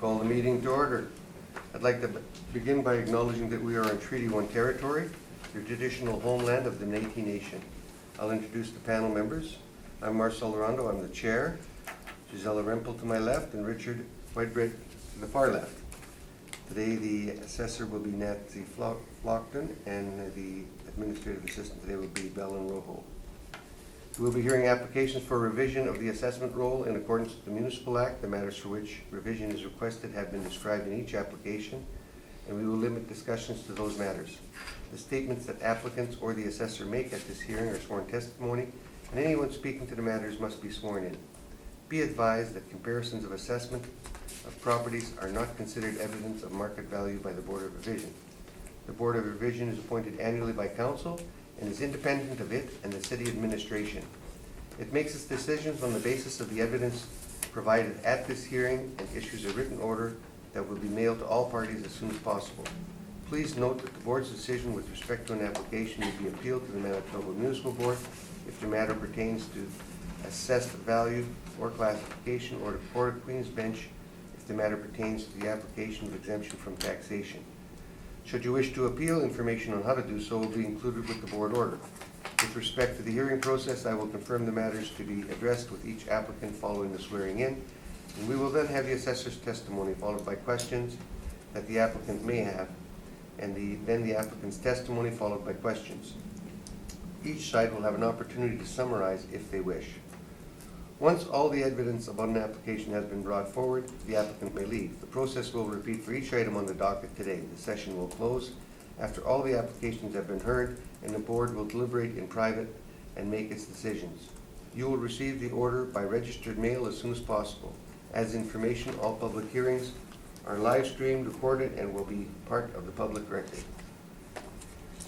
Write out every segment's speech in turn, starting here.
Call the meeting to order. I'd like to begin by acknowledging that we are on Treaty 1 territory, the traditional homeland of the Métis Nation. I'll introduce the panel members. I'm Marcel Laurando, I'm the chair. Gisela Rempel to my left and Richard Whitebread to the far left. Today the assessor will be Nancy Flockton and the administrative assistant today will be Belen Rojo. We'll be hearing applications for revision of the assessment roll in accordance with the Municipal Act. The matters for which revision is requested have been described in each application, and we will limit discussions to those matters. The statements that applicants or the assessor make at this hearing are sworn testimony, and anyone speaking to the matters must be sworn in. Be advised that comparisons of assessment of properties are not considered evidence of market value by the Board of Revision. The Board of Revision is appointed annually by Council and is independent of it and the City Administration. It makes its decisions on the basis of the evidence provided at this hearing and issues a written order that will be mailed to all parties as soon as possible. Please note that the Board's decision with respect to an application will be appealed to the Manitoba Municipal Board if the matter pertains to assessed value or classification, or to Court of Queen's Bench if the matter pertains to the application of exemption from taxation. Should you wish to appeal, information on how to do so will be included with the board order. With respect to the hearing process, I will confirm the matters to be addressed with each applicant following the swearing in, and we will then have the assessor's testimony followed by questions that the applicant may have, and then the applicant's testimony followed by questions. Each side will have an opportunity to summarize if they wish. Once all the evidence about an application has been brought forward, the applicant may leave. The process will repeat for each item on the docket today. The session will close after all the applications have been heard, and the board will deliberate in private and make its decisions. You will receive the order by registered mail as soon as possible. As information, all public hearings are live streamed, recorded, and will be part of the public record.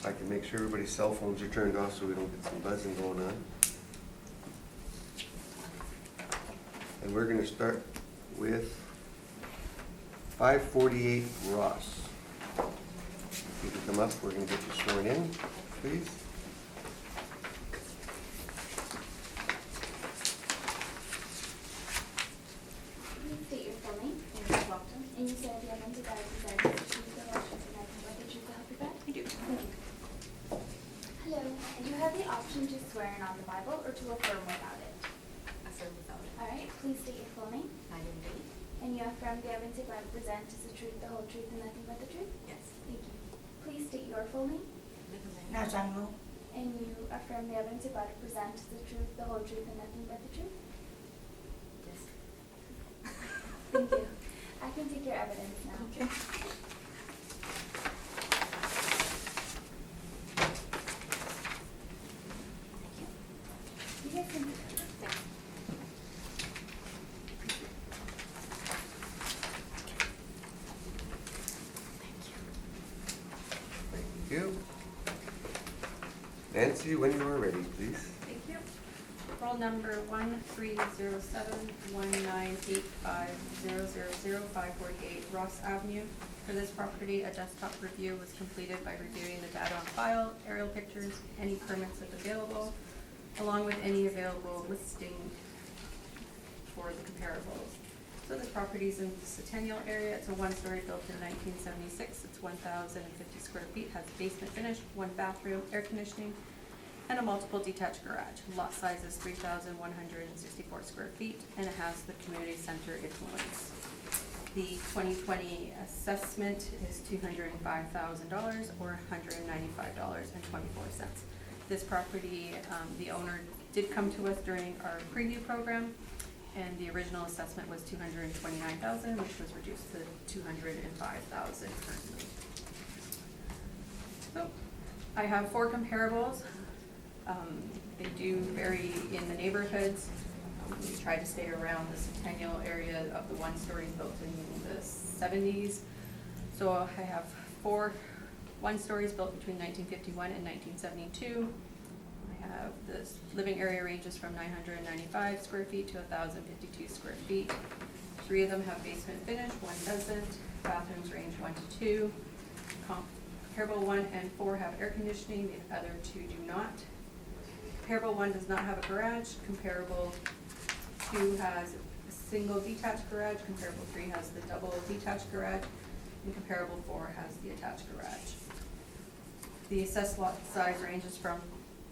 I can make sure everybody's cell phones are turned off so we don't get some buzzing going on. And we're going to start with 548 Ross. If you can come up, we're going to get you sworn in, please. Please state your full name. Nancy Flockton. And you said you have mental desire to choose the elections and I can let the truth to help you back? I do. Thank you. Hello. And you have the option to swear in on the Bible or to affirm without it. Affirm without it. All right. Please state your full name. I do indeed. And you affirm the evidence you present is the truth, the whole truth, and nothing but the truth? Yes. Thank you. Please state your full name. Najango. And you affirm the evidence you present is the truth, the whole truth, and nothing but the truth? Yes. Thank you. I can take your evidence now. Okay. You guys can. Thank you. Nancy, when you are ready, please. Thank you. Roll number 1307-19850000548 Ross Avenue. For this property, a desktop review was completed by reviewing the data on file, aerial pictures, any permits if available, along with any available listing for the comparables. So this property is in the Centennial area. It's a one-story built in 1976. It's 1,050 square feet, has basement finish, one bathroom, air conditioning, and a multiple detached garage. Lot size is 3,164 square feet, and it has the community center influence. The 2020 assessment is $205,000 or $195.24. This property, the owner did come to us during our preview program, and the original assessment was $229,000, which was reduced to $205,000 currently. So I have 4 comparables. They do vary in the neighborhoods. We try to stay around the Centennial area of the one stories built in the 70s. So I have 4 one stories built between 1951 and 1972. I have this living area ranges from 995 square feet to 1,052 square feet. 3 of them have basement finish, 1 doesn't. Bathrooms range 1 to 2. Comparable 1 and 4 have air conditioning, the other 2 do not. Comparable 1 does not have a garage. Comparable 2 has single detached garage, comparable 3 has the double detached garage, and comparable 4 has the attached garage. The assessed lot size ranges from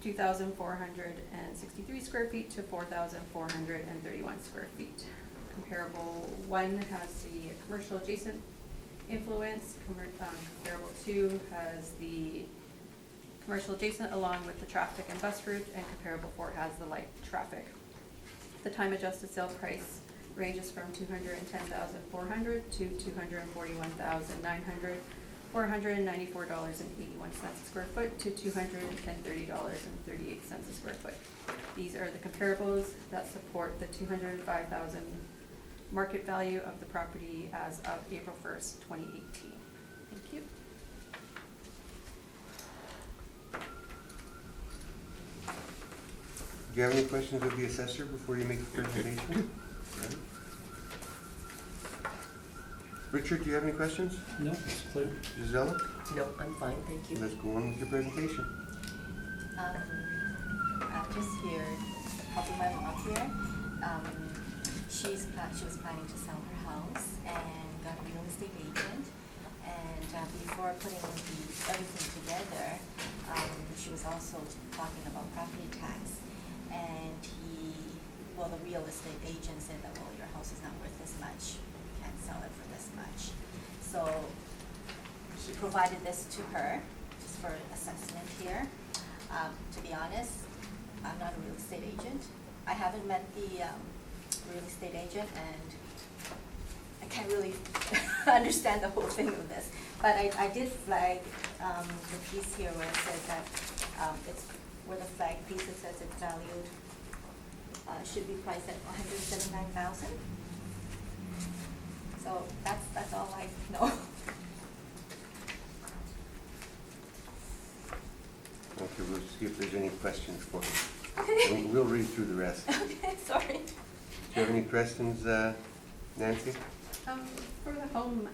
2,463 square feet to 4,431 square feet. Comparable 1 has the commercial adjacent influence, comparable 2 has the commercial adjacent along with the traffic and bus route, and comparable 4 has the light traffic. The time adjusted sale price ranges from $210,400 to $241,900, or $194.81 a square foot to $230.38 a square foot. These are the comparables that support the $205,000 market value of the property as of April 1st, 2018. Thank you. Do you have any questions of the assessor before you make the presentation? Richard, do you have any questions? No, it's clear. Gisela? No, I'm fine, thank you. Let's go on with your presentation. I'm just here helping my mom here. She was planning to sell her house and got a real estate agent. And before putting everything together, she was also talking about property tax. And the real estate agent said that, well, your house is not worth this much. You can't sell it for this much. So he provided this to her just for assessment here. To be honest, I'm not a real estate agent. I haven't met the real estate agent, and I can't really understand the whole thing of this. But I did flag the piece here where it says that it's where the flag piece that says it's valued should be priced at $179,000. So that's all I know. Okay, we'll see if there's any questions for you. Okay. We'll read through the rest. Do Okay, sorry. you have any questions, Nancy? For the home,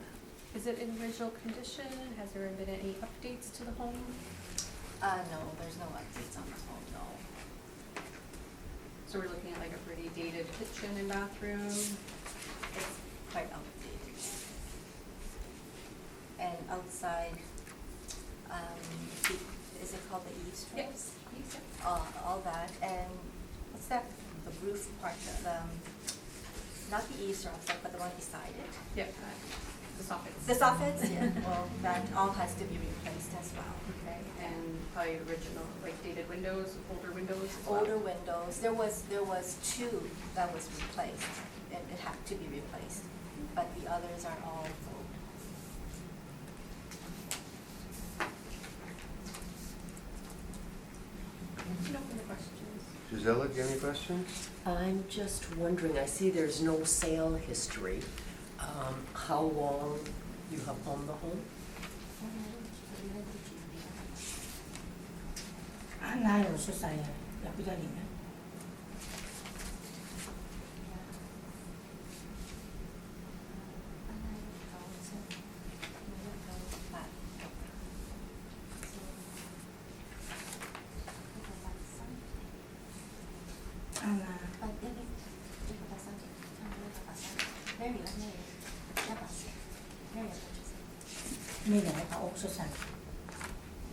is it in original condition? Has there been any updates to the home? No, there's no updates on the home, no. So we're looking at like a pretty dated kitchen and bathroom. It's quite outdated. And outside, is it called the eavesdrops? Yes. All that, and what's that, the roof part, not the eavesdrops, but the one beside it? Yep, the soffits. The soffits, yeah, well, that all has to be replaced as well. Okay, and probably original, like dated windows, older windows as well? Older windows, there was 2 that was replaced, and it had to be replaced, but the others are all old. No further questions. Gisela, do you have any questions? I'm just wondering, I see there's no sale history. How long you have owned the home? Online also saya capital ini. Mira, also sana.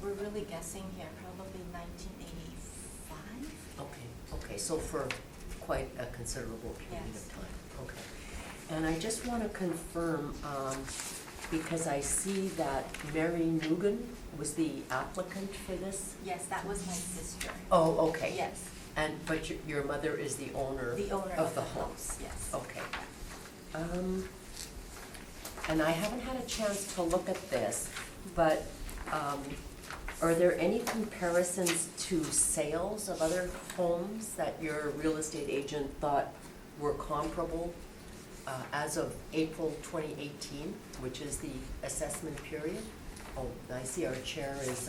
We're really guessing here, probably 1985. Okay, so for quite a considerable period Yes. of time, okay. And I just want to confirm, because I see that Mary Nugan was the applicant for this? Yes, that was my sister. Oh, okay. Yes, But your mother is the owner the owner of the home? house, yes. Okay. And I haven't had a chance to look at this, but are there any comparisons to sales of other homes that your real estate agent thought were comparable as of April 2018, which is the assessment period? Oh, I see our chair is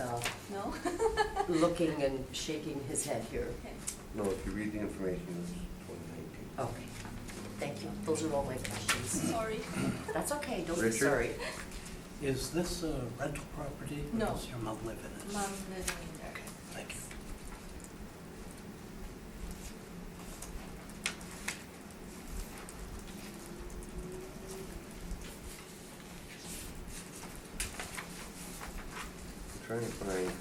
No? looking and shaking his head here. Okay. No, if you read the information, it's 2019. Okay, thank you. Those are all my questions. Sorry. That's okay, don't be Richard? sorry. Is this a rental property? Or No. does your mom live in it? Mom's living in there. Okay, thank you. trying to find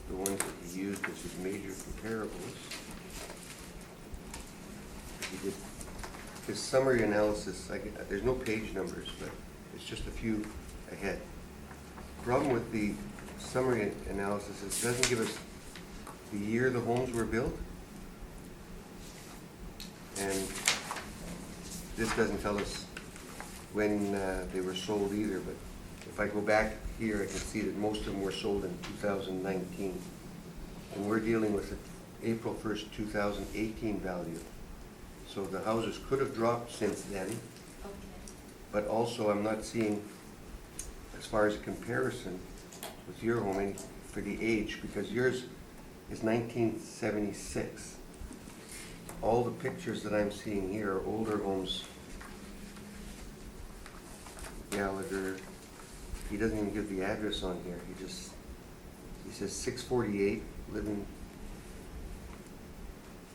the ones that he used as his major comparables. He did his summary analysis, there's no page numbers, but it's just a few ahead. Problem with the summary analysis is it doesn't give us the year the homes were built. And this doesn't tell us when they were sold either, but if I go back here, I can see that most of them were sold in 2019. And we're dealing with an April 1st, 2018 value. So the houses could have dropped since then, Okay. but also I'm not seeing, as far as a comparison with your home, any for the age, because yours is 1976. All the pictures that I'm seeing here are older homes. Gallagher, he doesn't even give the address on here. He says 648 living.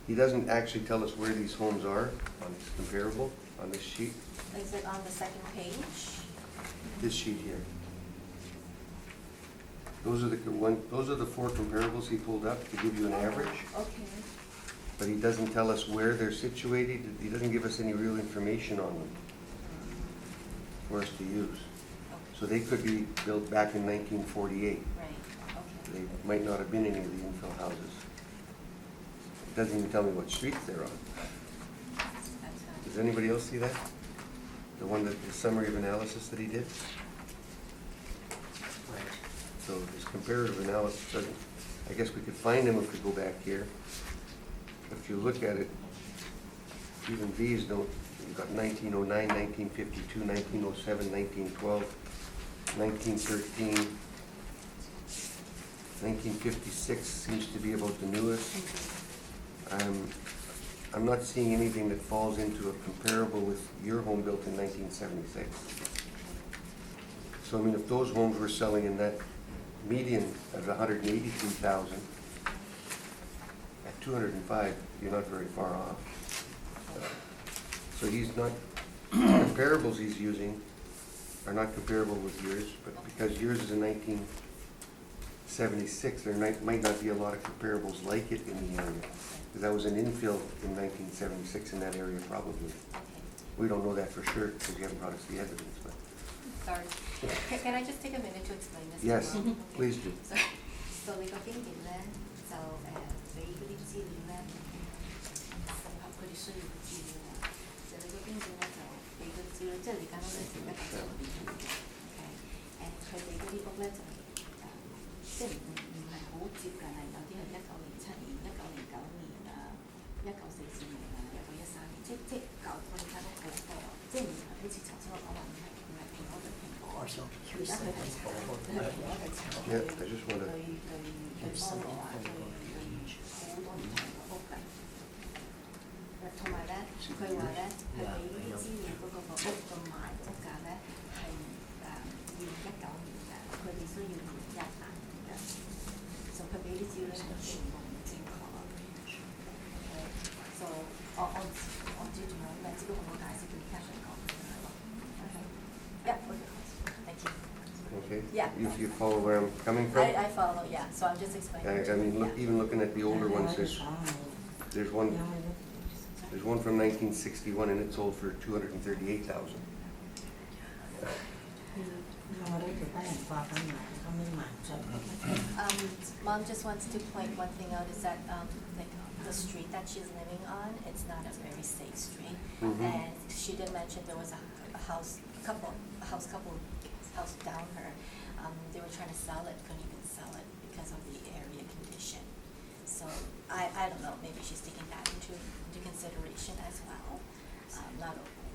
He doesn't actually tell us where these homes are on this comparable, on this sheet. Is it on the second page? This sheet here. Those are the four comparables he pulled up to give you an average, Okay. but he doesn't tell us where they're situated. He doesn't give us any real information on them for us to use. Okay. So they could be built back in 1948. Right, okay. They might not have been any of the infill houses. It doesn't even tell me what streets they're on. That's Does anybody else see that? The one that, the summary of analysis that he did? So his comparative analysis doesn't, I guess we could find them if we go back here. If you look at it, even these don't, you've got 1909, 1952, 1907, 1912, 1913, 1956 seems to be about the newest. I'm not seeing anything that falls into a comparable with your home built in 1976. So I mean, if those homes were selling in that median of 183,000, at 205, you're not very far off. So he's not, comparables he's using are not comparable with yours, but because yours is in 1976, there might not be a lot of comparables like it in the area. Because that was an infill in 1976 in that area probably. Okay. We don't know that for sure because you haven't brought us the evidence, but. Sorry. Can I just take a minute to explain this? Yes, as well? please do. So你個經驗咧，就俾嗰啲資料咧，符合佢哋需要嘅資料啊。就你個經驗咧，就俾個資料，即係你間屋咧成1970年嘅，OK。佢哋嗰啲屋咧就即係唔係好接近啊，有啲係1907年、1909年啊、1944年啊、1913年，即舊佢哋間屋好多啊，即係唔係好似頭先我講話唔係蘋果對蘋果。而家佢係炒，佢係蘋果係炒對對對菠蘿啊，對好多唔同嘅屋㗎。同埋咧，佢話咧係俾啲資料嗰個屋個賣屋價咧係2019年㗎，佢哋需要2018年㗎，就佢俾啲資料係全部唔正確啊。就我知仲有咩？只不過我解釋俾家長講係咯。Thank you. Okay? Yeah. If you follow where I'm coming from? I follow, yeah, so I'm just explaining. I mean, even looking at the older ones, there's one from 1961 and it sold for 238,000. Mom just wants to point one thing out is that like the street that she's living on, it's not a very safe street. Mhm. And she did mention there was a house down her. They were trying to sell it, couldn't even sell it because of the area condition. So I don't know, maybe she's taking that into consideration as well.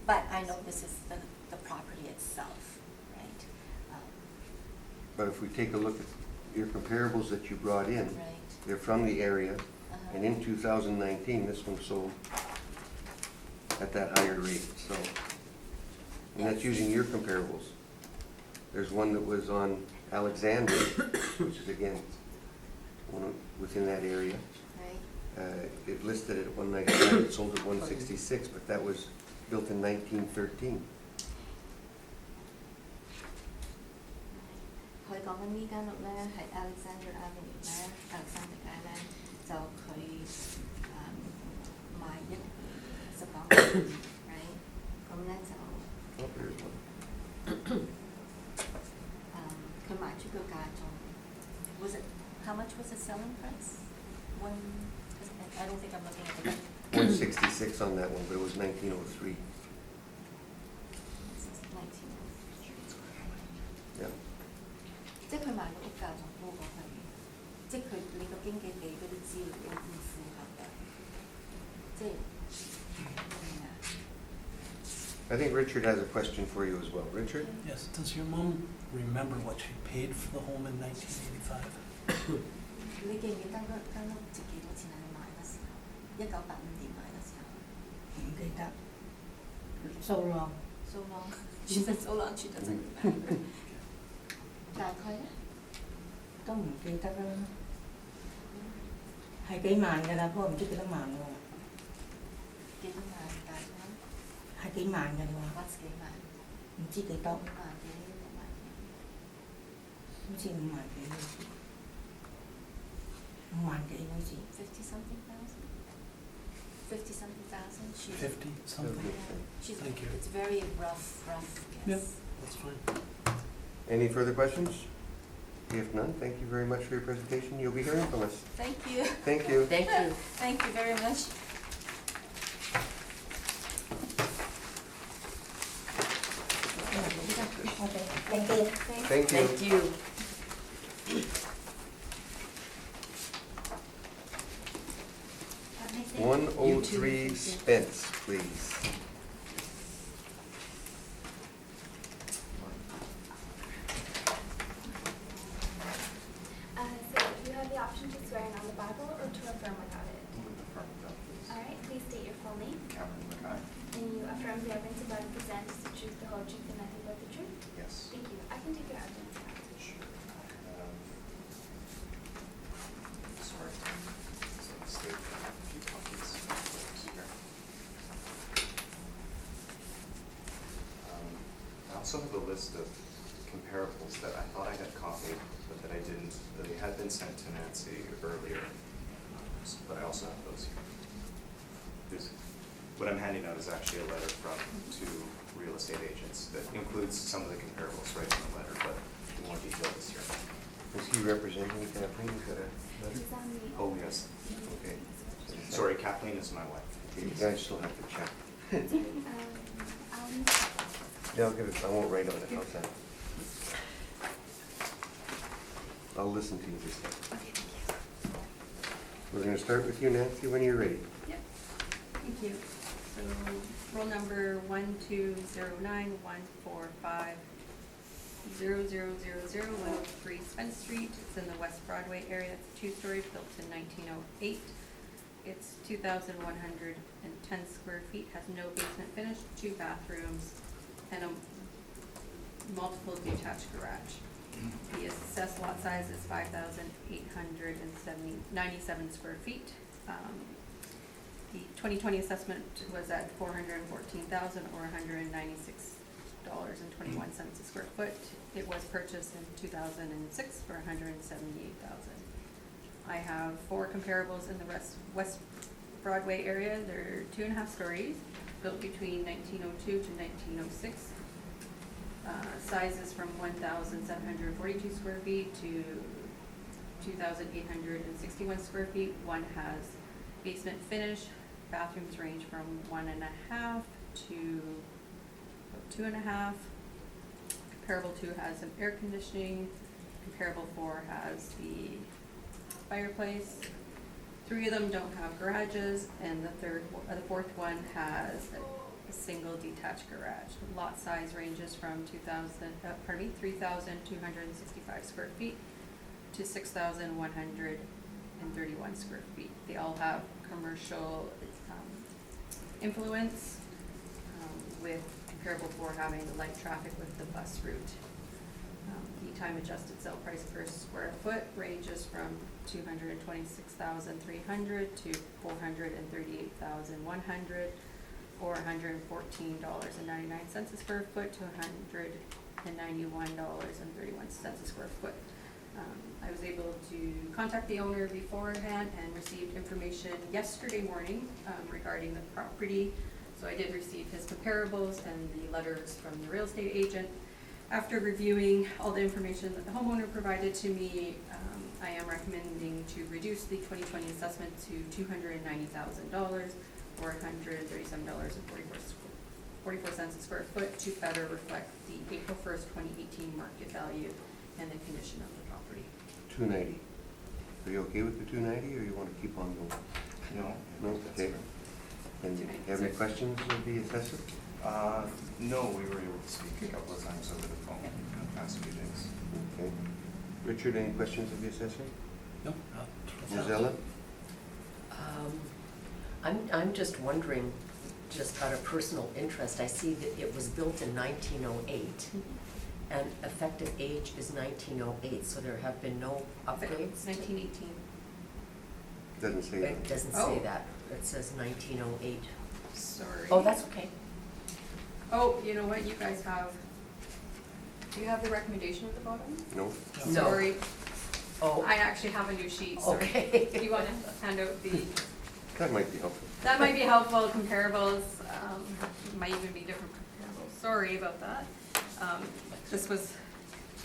But I know this is the property itself, right? But if we take a look at your comparables that you brought in, Right. they're from the area, Uh-huh. and in 2019, this one sold at that higher rate, so. And that's using your comparables. There's one that was on Alexander, which is again, within that area. Right. It listed at 199, it sold at 166, but that was built in 1913. 佢個講緊呢間屋咧係 Alexander Avenue 咧 ，Alexander 街咧就佢賣一19right， 咁咧就Oh, there's one. 佢賣出個價仲 was it how much was the selling price? I don't think I'm looking at the 166 on that one, but it was 1903. 1903 Yeah. 即係佢賣個屋價仲高過佢，即係佢你個經紀俾嗰啲資料唔符合嘅，即係明啊？ I think Richard has a question for you as well. Richard? Yes, does your mom remember what she paid for the home in 1985? 你記唔記得嗰間屋值幾多錢啊？你買嗰時候，1985年買嗰時候唔記得數咯， ，so long，she said so long she doesn't remember。大概咧？都唔記得啦，係幾萬㗎啦，不過唔知幾多萬喎，幾多萬大概？係幾萬㗎你話， What's 幾萬？唔知幾多，五萬幾六萬幾？好似5萬幾好似，5萬幾好似， 50 something thousand? 50 something thousand? She's 50 something? She's, Thank you. it's very rough Yep, guess. that's fine. Any further questions? If none, thank you very much for your presentation. You'll be hearing from us. Thank you. Thank you. Thank you. Thank you very much. Okay, thank you. Thank you. Thank you. One oh three Spence, please. So you have the option to swear in on the Bible or to affirm without it. Alright, please state your full name. And you affirm the evidence about to present is the truth, the whole truth, and nothing but the truth? Yes. Thank you. I can take your evidence now. Sure. Sorry. So let's take a few copies. Here. I also have a list of comparables that I thought I had copied, but that I didn't. They had been sent to Nancy earlier, but I also have those here. What I'm handing out is actually a letter from two real estate agents that includes some of the comparables right in the letter, but the more detail is here. Is he representing Kathleen? Is that a letter? He's on the. Oh, yes. Okay. Sorry, Kathleen is my wife. You guys still have to check. I'll Yeah, I'll give it, I won't write on it, how's that? I'll listen to you this time. Okay, thank you. We're gonna start with you, Nancy, when you're ready. Yep, thank you. So roll number 12091450000 Spence Street. It's in the West Broadway area. It's a two-story, built in 1908. It's 2,110 square feet, has no basement finish, 2 bathrooms, and a multiple detached garage. The assessed lot size is 5,897 square feet. The 2020 assessment was at $414,000 or $196.21 a square foot. It was purchased in 2006 for $178,000. I have 4 comparables in the West Broadway area. They're 2.5 stories, built between 1902 to 1906. Sizes from 1,742 square feet to 2,861 square feet. One has basement finish. Bathrooms range from 1.5 to 2.5. Comparable 2 has some air conditioning. Comparable 4 has the fireplace. 3 of them don't have garages, and the fourth one has a single detached garage. Lot size ranges from 3,265 square feet to 6,131 square feet. They all have commercial influence, with comparable 4 having the light traffic with the bus route. The time adjusted sale price per square foot ranges from $226,300 to $438,100, or $114.99 a square foot to and $91.31 a square foot. I was able to contact the owner beforehand and received information yesterday morning regarding the property. So I did receive his comparables and the letters from the real estate agent. After reviewing all the information that the homeowner provided to me, I am recommending to reduce the 2020 assessment to $290,000 or $137.44 a square foot to better reflect the April 1st, 2018 market value and the condition of the property. 290. Are you okay with the 290, or you want to keep on going? No. No? Okay. And do you have any questions of the assessor? No, we were able to speak a couple of times over the phone in the past few days. Okay. Richard, any questions of the assessor? No, Gisela? I'm just wondering, just out of personal interest, I see that it was built in 1908, and effective age is 1908, so there have been no upgrades? 1918. Doesn't say that. It doesn't Oh. say that, it says 1908. Sorry. Oh, that's okay. Oh, you know what, you guys have, do you have the recommendation at the bottom? No? No. Sorry, Oh, I actually have a new sheet, sorry. okay. Do you want to hand out the, That might be helpful. that might be helpful, comparables, might even be different comparables, sorry about that. This was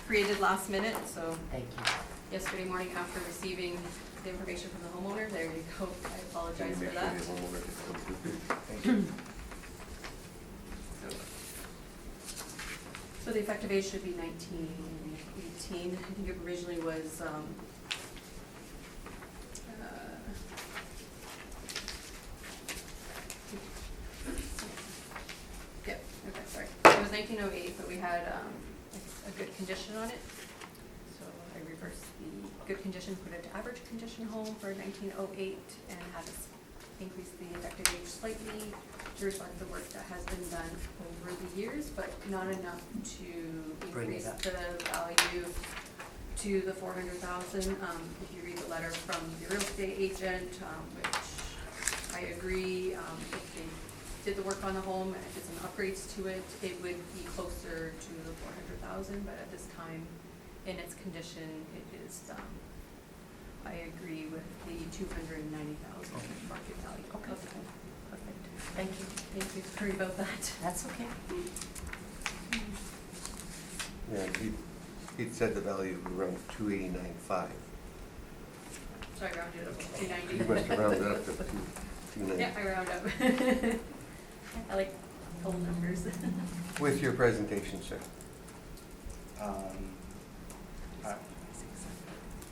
created last minute, so Thank you. yesterday morning after receiving the information from the homeowner, there you go, I apologize for that. Make sure the homeowner gets completed. Thank you. So the effective age should be 1918. I think it originally was, yep, okay, sorry. It was 1908, but we had a good condition on it. So I reversed the good condition, put it to average condition home for 1908, and had us increase the effective age slightly to reflect the work that has been done over the years, but not enough to Bring it increase up. the value to the 400,000. If you read the letter from the real estate agent, which I agree, if they did the work on the home and did some upgrades to it, it would be closer to the 400,000, but at this time, in its condition, it is, I agree with the 290,000 market value of the home. Perfect. Thank you. Thank you, sorry about that. That's okay. Yeah, he said the value was around 289.5. So I rounded up to You 290. must have rounded up to 290. Yeah, I round up. I like whole numbers. With your presentation, sir.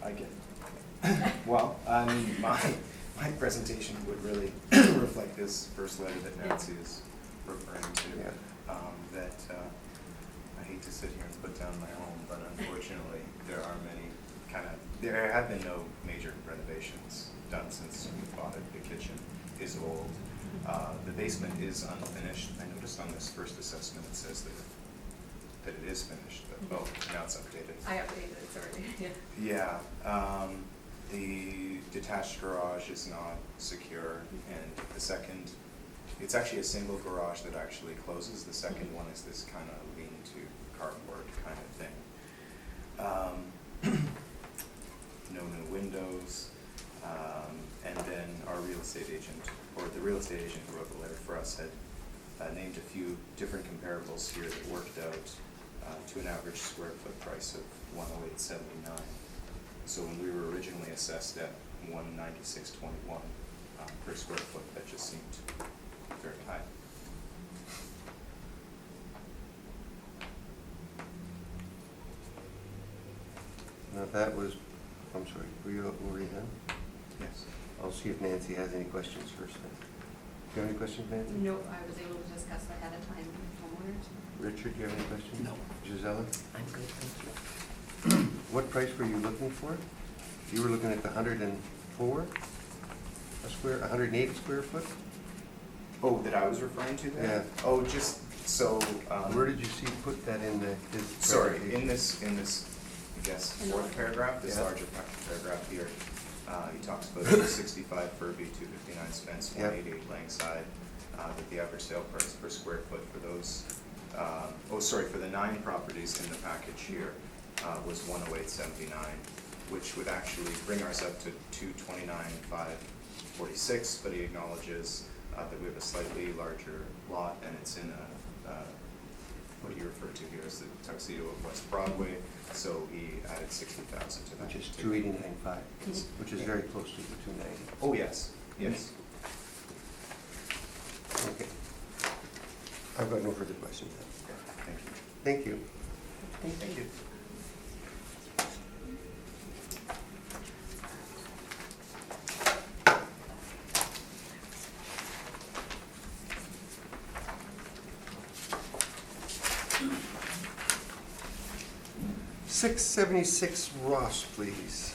I get it. Well, I mean, my presentation would really reflect this first letter that Nancy is referring to. Yeah. That I hate to sit here and put down my home, but unfortunately, there have been no major renovations done since we bought it. The kitchen is old. The basement is unfinished. I noticed on this first assessment it says that it is finished, but oh, now it's updated. I updated it, sorry. Yeah, the detached garage is not secure, and the second, it's actually a single garage that actually closes. The second one is this kind of lean-to cardboard kind of thing. No new windows, and then our real estate agent, or the real estate agent who wrote the letter for us, had named a few different comparables here that worked out to an average square foot price of $108.79. So when we were originally assessed at $196.21 per square foot, that just seemed very high. Now that was, I'm sorry, were you done? Yes. I'll see if Nancy has any questions first then. Do you have any questions, Nancy? No, I was able to discuss ahead of time with homeowners. Richard, do you have any questions? No. Gisela? I'm good, thank you. What price were you looking for? You were looking at the 104 a square, 108 square foot? Oh, that I was referring to there? Yeah. Oh, just, so, Where did you see, put that in his sorry, presentation? in this, I guess, In the fourth letter. paragraph, this Yeah. larger paragraph here, he talks about 265 Furby, 259 Spence, Yep. 188 Langside, that the average sale price per square foot for those for the 9 properties in the package here, was 108.79, which would actually bring ours up to 229,546, but he acknowledges that we have a slightly larger lot, and it's in what he referred to here as the tuxedo of West Broadway, so he added 60,000 to that. Which is 289.5, which is very close to the 290. Oh, yes, yes. Okay. I've got no further questions then. Thank you. Thank you. Thank you. Six 76 Ross, please.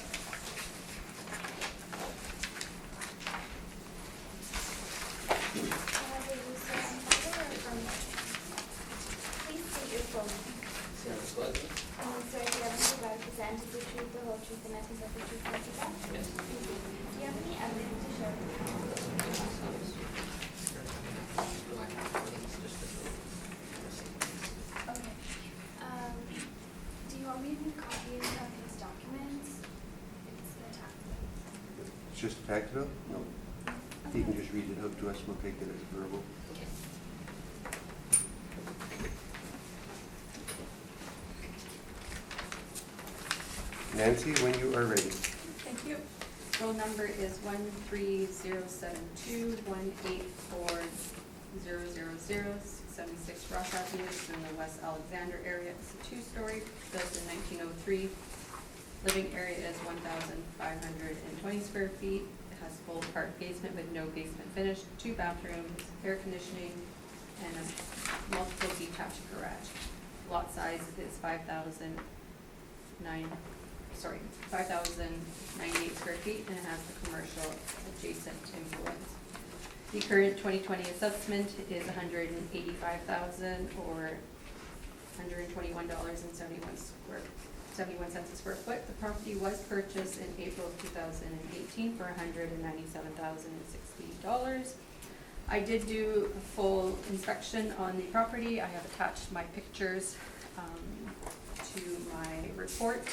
Please state your full name. And swear the evidence you're about to present is the truth, the whole truth, and nothing but the truth, so help you God? Yes. Do you have any evidence to show? Okay. Do you want me to make copies of these documents? It's the tax bill. It's just a tax bill? No. You can just read it out to us, we'll take it as verbal. Nancy, when you are ready. Thank you. Roll number is 13072-184-000-676 Ross Avenue. It's in the West Alexander area. It's a 2-story, built in 1903. Living area is 1,520 square feet. It has full part basement with no basement finish, 2 bathrooms, air conditioning, and a multiple detached garage. Lot size is 5,098 square feet, and it has the commercial adjacent influence. The current 2020 assessment is $185,000 or $121.71 a square foot. The property was purchased in April of 2018 for $197,060. I did do a full inspection on the property. I have attached my pictures to my report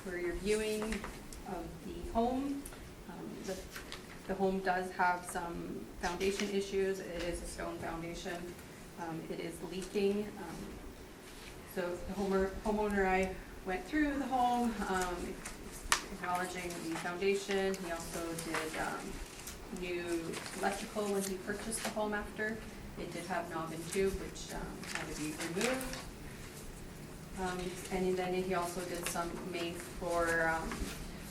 for your viewing of the home. The home does have some foundation issues. It is a stone foundation. It is leaking. So the homeowner, I went through the home, acknowledging the foundation. He also did new electrical when he purchased the home after. It did have knob and tube, which had to be removed. And then he also did some main floor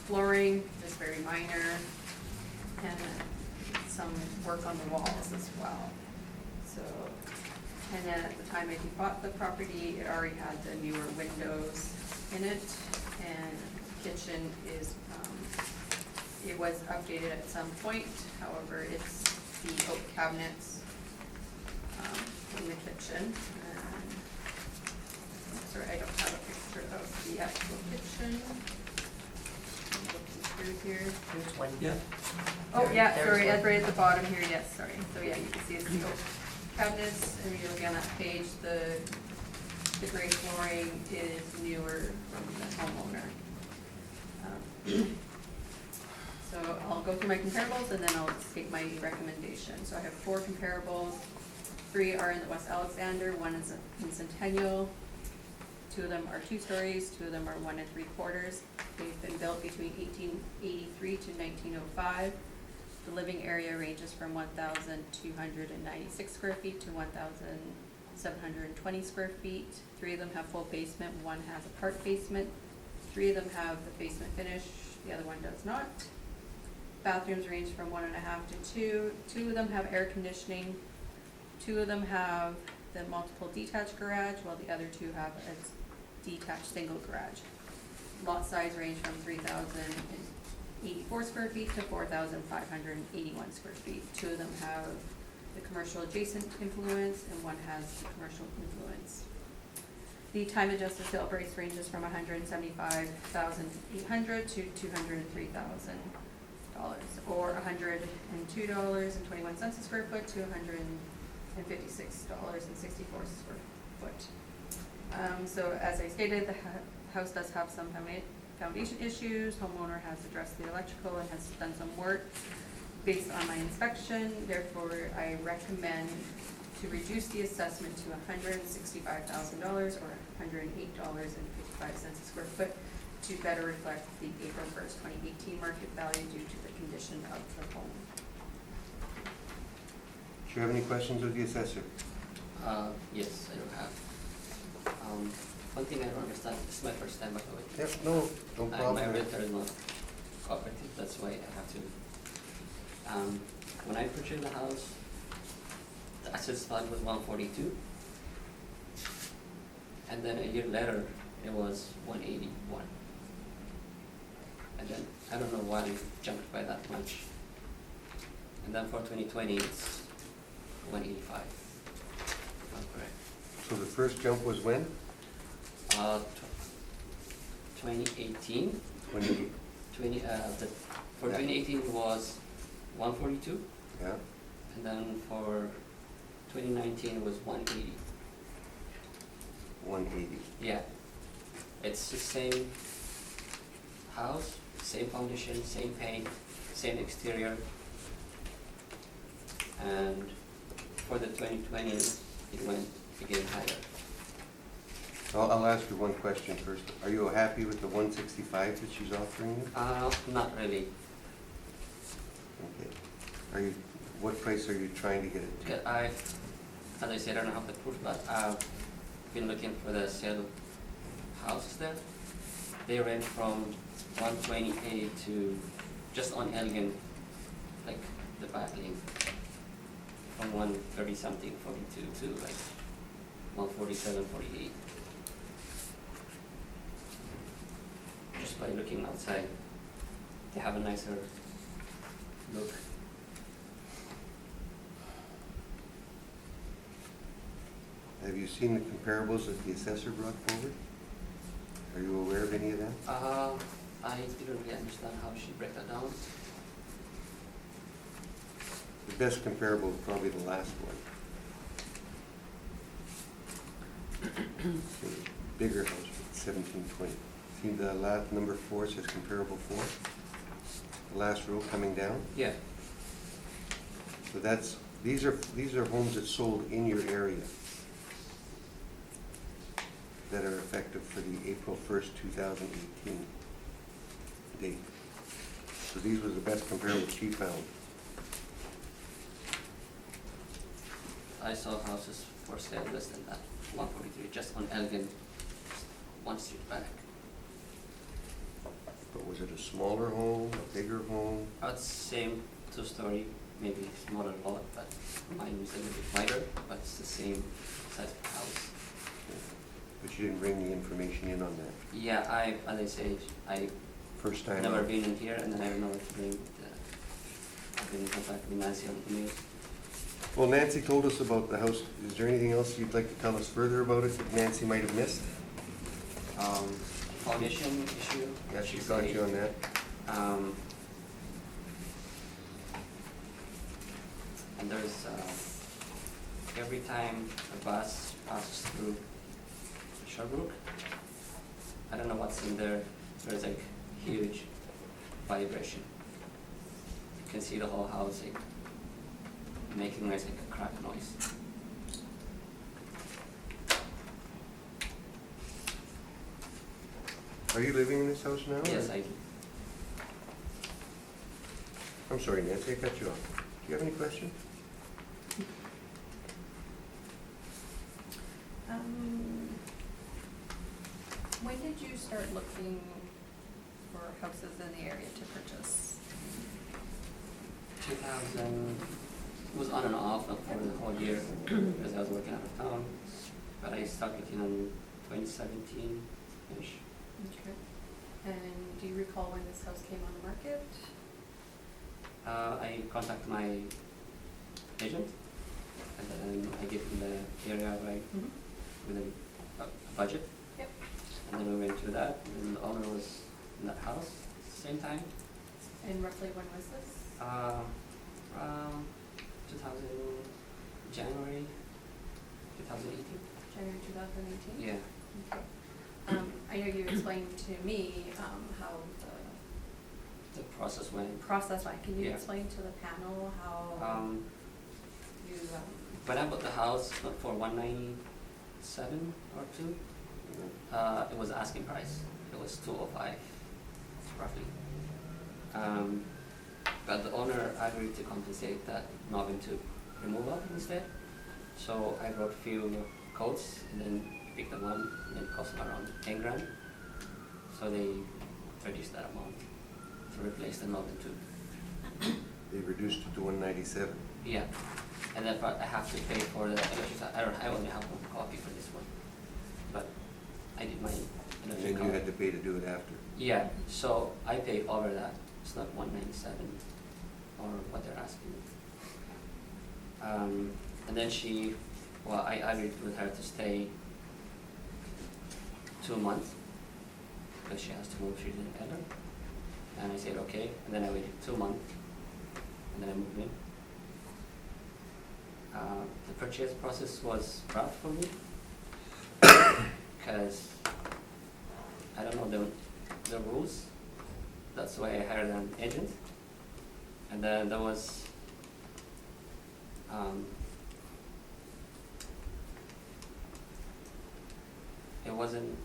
flooring, just very minor, and some work on the walls as well. So, and then at the time he bought the property, it already had the newer windows in it, and the kitchen is, it was updated at some point. However, it's the oak cabinets in the kitchen. Sorry, I don't have a picture of the actual kitchen. I'm looking through here. Here's one. Yeah. Oh, yeah, There's sorry, one. right at the bottom here, yes, sorry. So yeah, you can see it's the oak cabinets, and you'll be on that page, the gray flooring is newer from the homeowner. So I'll go through my comparables and then I'll state my recommendation. So I have 4 comparables. 3 are in the West Alexander, 1 is in Centennial. 2 of them are 2 stories, 2 of them are 1 3/4. They've been built between 1883 to 1905. The living area ranges from 1,296 square feet to 1,720 square feet. 3 of them have full basement, 1 has a part basement. 3 of them have the basement finish, the other one does not. Bathrooms range from 1.5 to 2. 2 of them have air conditioning. 2 of them have the multiple detached garage, while the other 2 have a detached single garage. Lot size range from 3,084 square feet to 4,581 square feet. 2 of them have the commercial adjacent influence, and 1 has the commercial influence. The time adjusted sale price ranges from $175,800 to $203,000, or $102.21 a square foot to $156.64 foot. So as I stated, the house does have some foundation issues. Homeowner has addressed the electrical and has done some work based on my inspection. Therefore, I recommend to reduce the assessment to $165,000 or $108.55 a square foot to better reflect the April 1st, 2018 market value due to the condition of the home. Do you have any questions of the assessor? Yes, I do have. One thing I don't understand, this is my first time, by the way. Yep, no My problem. realtor is not cooperative, that's why I have to. When I purchased the house, the assessed value was 142. And then a year later, it was 181. And then, I don't know why it jumped by that much. And then for 2020, it's 185, if I'm correct. So the first jump was when? 2018, 28. for Yeah. 2018 was 142, Yeah, and then for 2019 it was 180. 180. Yeah, it's the same house, same foundation, same paint, same exterior, and for the 2020 it went again higher. I'll ask you one question first. Are you happy with the 165 that she's offering you? Not really. Okay. Are you, what price are you trying to get it to? As I said, I don't have the proof, but I've been looking for the sale houses there. They range from 128 to just on Elgin, like the back lane, from 130 something, 42 to like 147, 48. Just by looking outside, they have a nicer look. Have you seen the comparables that the assessor brought forward? Are you aware of any of that? I didn't really understand how she break that down. The best comparable is probably the last one. So the bigger house, 1720. See the last number 4 says comparable 4? The last row coming down? Yeah. So that's, these are homes that sold in your area that are effective for the April 1st, 2018 date. So these were the best comparable she found. I saw houses for sale less than that, 143, just on Elgin, one street back. But was it a smaller home, a bigger home? About same 2-story, maybe smaller lot, but mine was a little bit wider, but it's the same size of house. But you didn't bring the information in on that. Yeah, as I said, I First time never out. been in here, and then I don't know what to bring. I've been in contact with Nancy on email. Well, Nancy told us about the house. Is there anything else you'd like to tell us further about it that Nancy might have missed? Foundation issue. Yeah, she got you on that. And there's, every time a bus passes through Sherbrooke, I don't know what's in there, there's like huge vibration. You can see the whole house like making noise, like a crack noise. Are you living in this house now? Yes, or- I do. I'm sorry, Nancy, I cut you off. Do you have any questions? When did you start looking for houses in the area to purchase? 2000, it was on and off for the whole year because I was working out of town. But I started in 2017-ish. Okay. And do you recall when this house came on the market? I contacted my agent, and then I gave him the area right with a budget. Yep. And then we went through that, and then the owner was in that house at the same time. And roughly when was this? 2000, January 2018. January 2018? Yeah. Okay. I know you explained to me how The process went. the process went. Can you Yeah. explain to the panel how you, When I bought the house for 197 or 2, it was asking price. It was 205, roughly. But the owner agreed to compensate that knob to removal instead. So I wrote a few codes and then picked the one, and then it cost them around 10 grand. So they reduced that amount to replace the knob too. They reduced it to 197. Yeah, and then but I have to pay for the electric. I only have one copy for this one, but I did my And electric. then you had to pay to do it after. Yeah, so I paid over that. It's not 197 or what they're asking. And then I agreed with her to stay 2 months because she has to move. She's an elder, and I said okay. And then I waited 2 months, and then I moved in. The purchase process was rough for me because I don't know the rules. That's why I hired an agent. And then there was it wasn't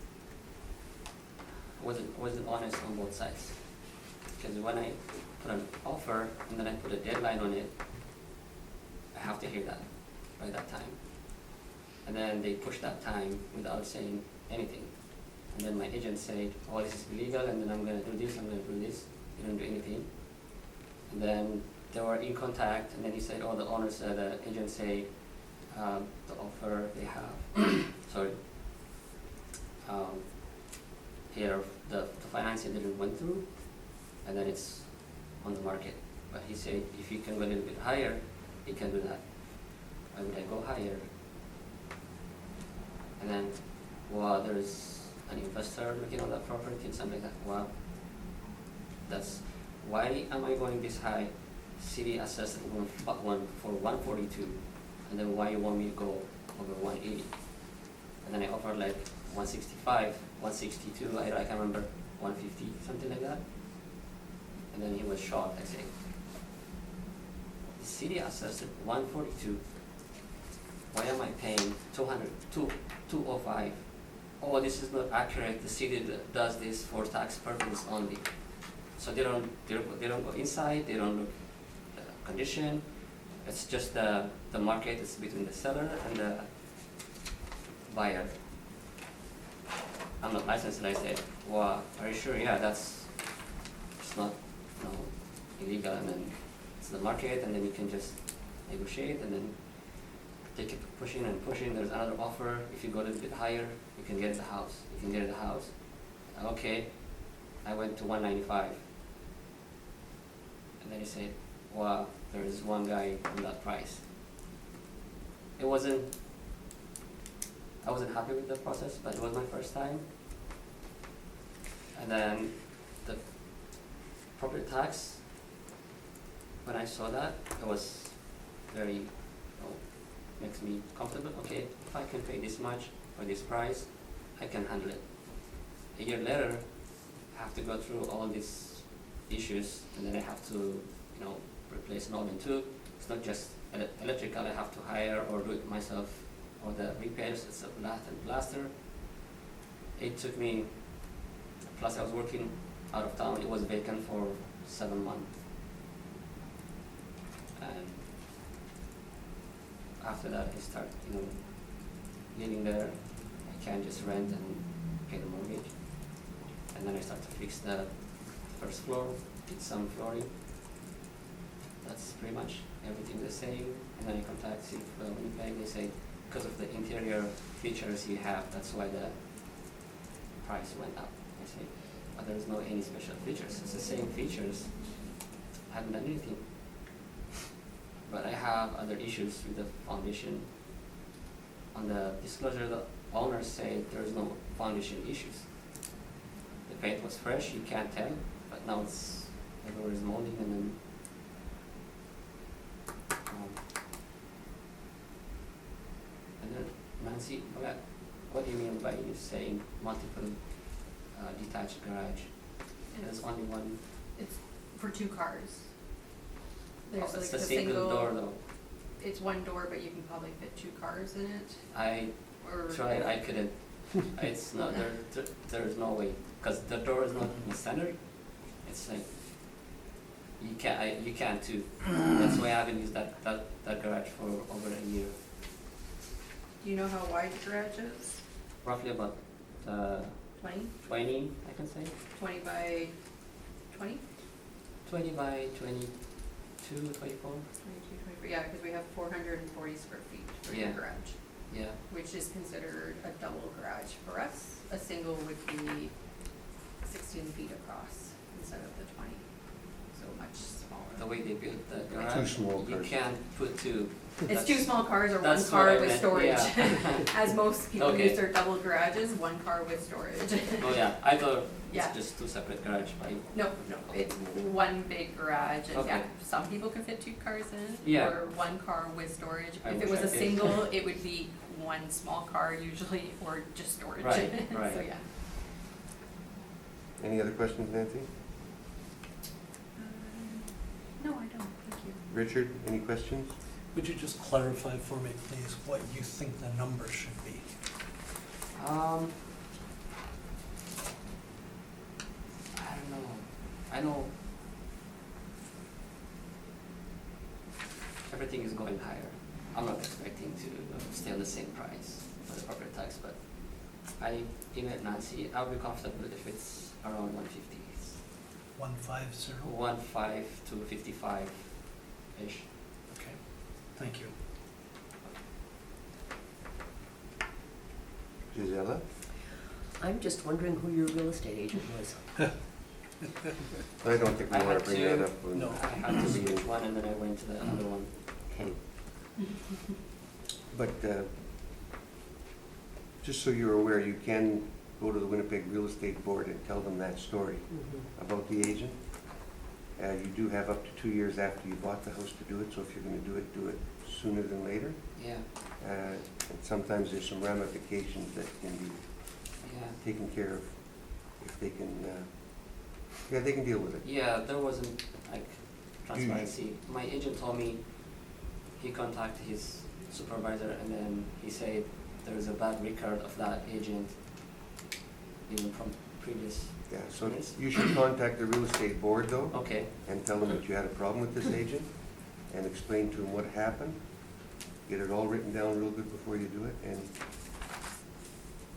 honest on both sides. Because when I put an offer and then I put a deadline on it, I have to hear that by that time. And then they push that time without saying anything. And then my agent said, oh, this is illegal, and then I'm going to do this, I'm going to do this. You don't do anything. And then they were in contact, and then he said, oh, the owner said, the agent said, the offer they have, sorry, here the financing didn't went through, and then it's on the market. But he said, if you can go a little bit higher, you can do that. Why would I go higher? And then, well, there's an investor looking on that property and something like that. Well, that's why am I going this high? City assessed one for 142, and then why you want me to go over 180? And then I offered like 165, 162. I can't remember, 150, something like that. And then he was shocked. I said, the city assessed 142. Why am I paying 205? Oh, this is not accurate. The city does this for tax purposes only. So they don't go inside. They don't look at the condition. It's just the market is between the seller and the buyer. I'm not licensed, and I said, well, are you sure? Yeah, it's not illegal, and then it's the market, and then you can just negotiate, and then they keep pushing and pushing. There's another offer. If you go a little bit higher, you can get the house. You can get the house. Okay, I went to 195, and then he said, well, there is one guy on that price. I wasn't happy with the process, but it was my first time. And then the property tax, when I saw that, it was very, makes me comfortable. Okay, if I can pay this much for this price, I can handle it. A year later, I have to go through all these issues, and then I have to, replace an oven too. It's not just electrical. I have to hire or do it myself, or the repairs. It's a bath and plaster. It took me. Plus, I was working out of town. It was vacant for 7 months, and after that, I start, living there. I can't just rent and pay the mortgage. And then I start to fix the first floor, did some flooring. That's pretty much everything the same. And then I contact City of Winnipeg. They say, because of the interior features you have, that's why the price went up. I say, but there's no any special features. It's the same features. I haven't done anything. But I have other issues with the foundation. On the disclosure, the owners say there's no foundation issues. The paint was fresh, you can't tell, but now it's everywhere is molding, and then Nancy, what do you mean by you saying multiple detached garage? There's only one. It's for 2 cars. Oh, There's it's like a the single door though. It's one door, but you can probably fit 2 cars in it. I Or tried, I couldn't. It's not there's no way, because the door is not in the center. It's like you can't too. That's why I haven't used that garage for over a year. Do you know how wide the garage is? Roughly about 20? 20, I can say. 20 by 20? 20 by 22, 24. 22, 24. Yeah, because we have 440 square feet for your Yeah. garage, Yeah. which is considered a double garage for us. A single would be 16 feet across instead of the 20, so much smaller. The way they built the garage, small you cars. can't put 2. It's 2 small cars or 1 that's car what I with meant, storage. yeah. As most people Okay. use their double garages, 1 car with storage. Oh yeah, I thought Yeah. it's just 2 separate garage. No, it's 1 big garage, and yeah, Okay. some people can fit 2 cars in, Yeah. or 1 car with storage. I If it wish was I a could. single, it would be 1 small car usually, or just storage. Right, right. So, yeah. Any other questions, Nancy? No, I don't, thank you. Richard, any questions? Would you just clarify for me, please, what you think the number should be? I don't know. I know everything is going higher. I'm not expecting to stay on the same price for the property tax, but I emailed Nancy. I'll be comfortable if it's around 150. 150? 15 to 55-ish. Okay, thank you. Gisela? I'm just wondering who your real estate agent was. I don't think we I want had to bring to- that up. No. I had to switch one and then I went to the other one. Okay. But just so you're aware, you can go to the Winnipeg Real Estate Board and tell them that story Mhm. about the agent. You do have up to 2 years after you bought the house to do it, so if you're going to do it sooner than later. Yeah, And sometimes there's some ramifications that can be yeah. taken care of if they can, they can deal with it. Yeah, there wasn't like transparency. My agent told me he contacted his supervisor and then he said there's a bad record of that agent even from previous. Yeah, so Yes. you should contact the real estate board though, Okay, and tell them that you had a problem with this agent, and explain to them what happened. Get it all written down real good before you do it, and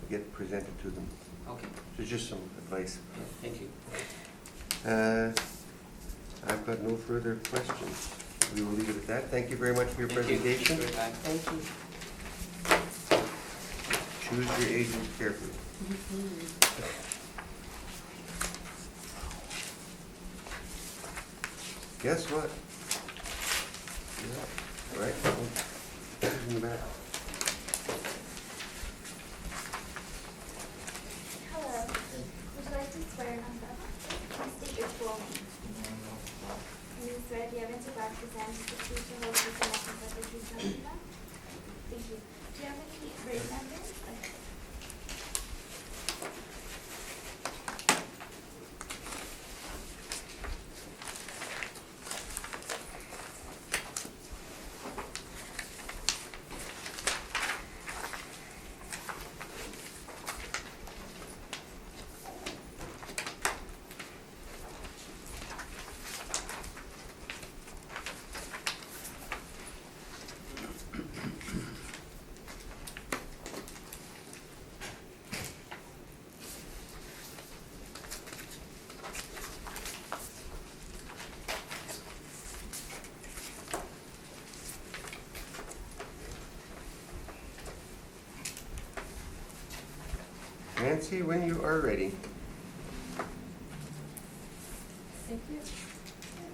get it presented to them. okay, So just some advice. yeah, thank you. I've got no further questions. We will leave it at that. Thank you very much for your Thank you. presentation. Thank you for your time. Thank you. Choose your agent carefully. Guess what? Yeah, all right. In the back. Hello, would you like to swear in on Please state your full name. And you swear the evidence you're about to present is the truth, the whole truth, and nothing but the truth, nothing but? Thank you. Do you have any written evidence? Nancy, when you are ready. Thank you.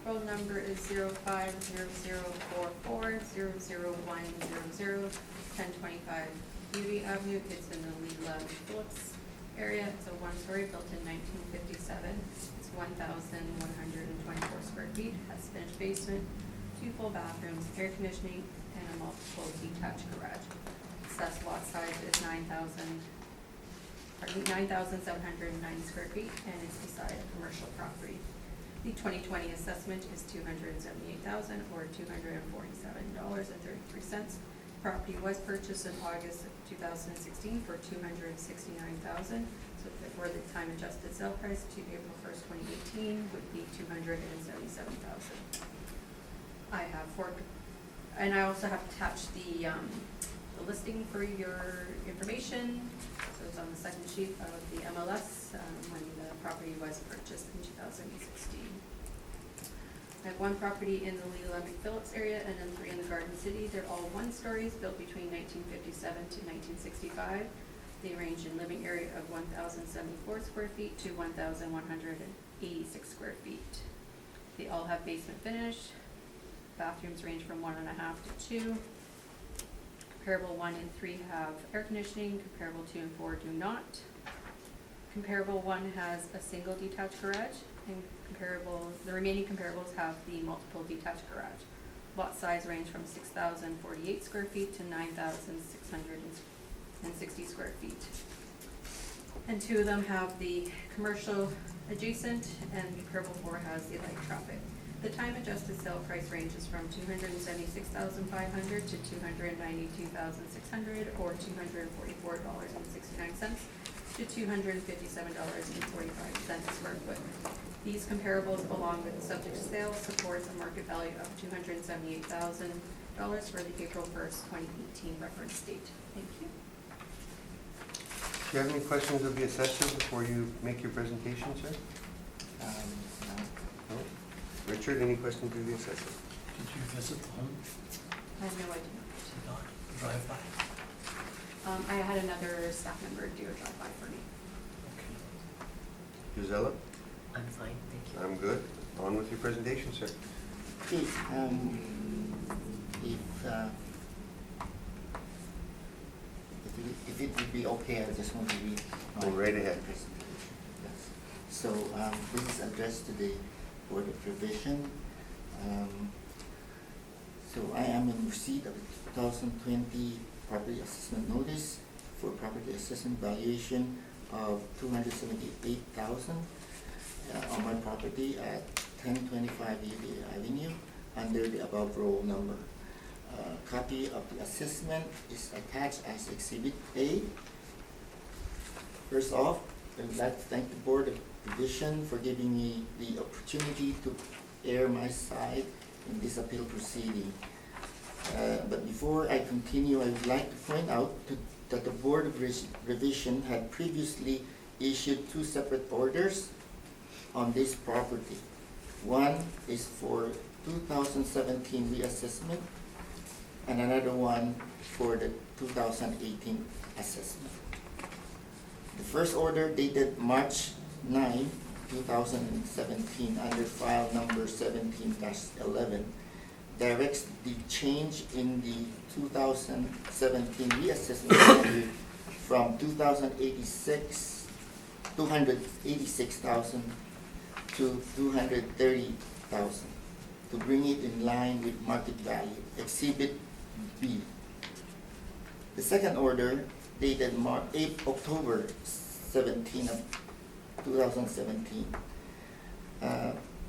Roll number is 050044000100, 1025 Beauty Avenue. It's in the Leela Phillips area. It's a 1-story built in 1957. It's 1,124 square feet, has finished basement, 2 full bathrooms, air conditioning, and a multiple detached garage. assessed lot size is 9,790 square feet, and it's beside a commercial property. The 2020 assessment is $278,000 or $247.33. Property was purchased in August of 2016 for $269,000. So therefore, the time adjusted sale price to April 1st, 2018 would be $277,000. I have and I also have attached the listing for your information. So it's on the second sheet of the MLS when the property was purchased in 2016. I have one property in the Leland McPhillips area and then 3 in the Garden City. They're all 1-stories built between 1957 to 1965. They range in living area of 1,074 square feet to 1,186 square feet. They all have basement finish. Bathrooms range from 1.5 to 2. Comparable 1 and 3 have air conditioning. Comparable 2 and 4 do not. Comparable 1 has a single detached garage, and the remaining comparables have the multiple detached garage. Lot size range from 6,048 square feet to 9,660 square feet. And 2 of them have the commercial adjacent, and comparable 4 has the light traffic. The time adjusted sale price ranges from $276,500 to $292,600 or $244.69 to $257.45 square foot. These comparables, along with the subject to sale, supports a market value of $278,000 for the April 1st, 2018 reference date. Thank you. Do you have any questions of the assessor before you make your presentation, sir? No. No? Richard, any questions of the assessor? Did you visit the home? I have no idea. Did not drive by? I had another staff member do a drive-by for me. Okay. Gisela? I'm fine, thank you. I'm good. On with your presentation, sir. Okay, if it would be okay, I just want to read my Go right ahead. presentation. Yes. So this is addressed to the Board of Revision. So I am in receipt of the 2020 property assessment notice for property assessment valuation of $278,000 on my property at 1025 UDA Avenue under the above roll number. Copy of the assessment is attached as Exhibit A. First off, I would like to thank the Board of Revision for giving me the opportunity to air my side in this appeal proceeding. But before I continue, I would like to point out that the Board of Revision had previously issued 2 separate orders on this property. One is for 2017 reassessment and another one for the 2018 assessment. The first order dated March 9, 2017 under file number 17-11 directs the change in the 2017 reassessment value from $286,000 to $230,000 to bring it in line with market value. Exhibit B. The second order dated October 17 of 2017